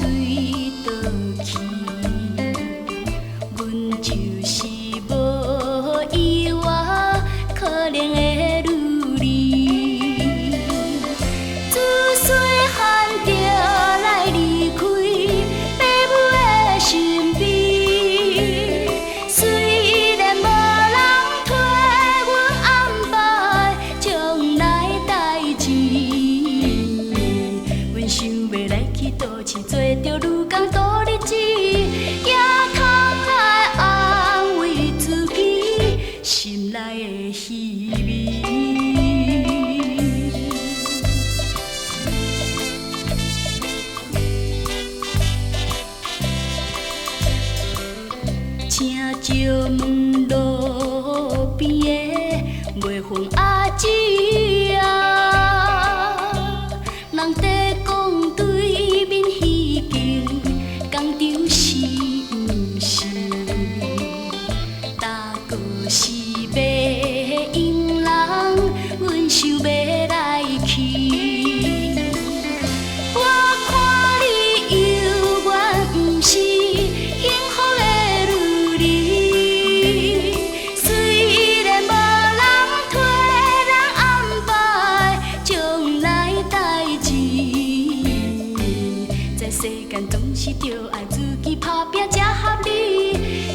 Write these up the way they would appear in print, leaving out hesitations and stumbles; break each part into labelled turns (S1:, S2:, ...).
S1: 对倒去，阮就是无意外可怜的女儿。自细汉就来离开爸母的身边，虽然无人替阮安排将来代志，阮想要来去倒市，做着女工度日子，也通来安慰自己心内的虚伪。请借问路边的卖粉阿姊啊，人在讲对面迄间工厂是毋是？大哥是卖佣人，阮想要来去。我看你犹原毋是幸福的女儿，虽然无人替人安排将来代志，在世间总是着爱自己打拼才合理。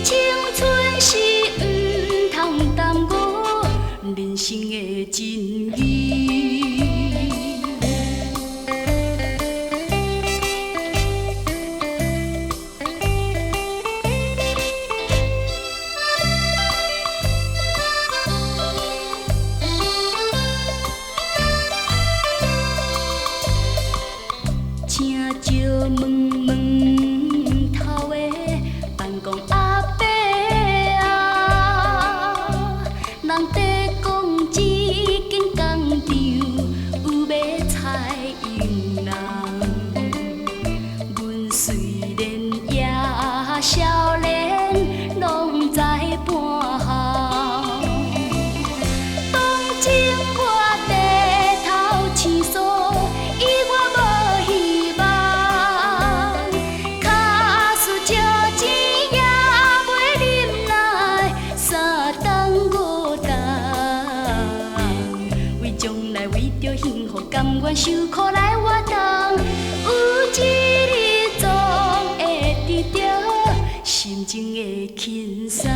S1: 青春是毋通耽误人生的真义。请借问门头的办公阿伯啊，人在讲一间工厂有卖菜佣人，阮虽然也少年，拢知半项。当今我低头倾诉，伊我无希望，卡输借钱也袂忍耐三顿五顿，为将来为着幸福，甘愿受苦来活动，有一日总会得到心情的轻松。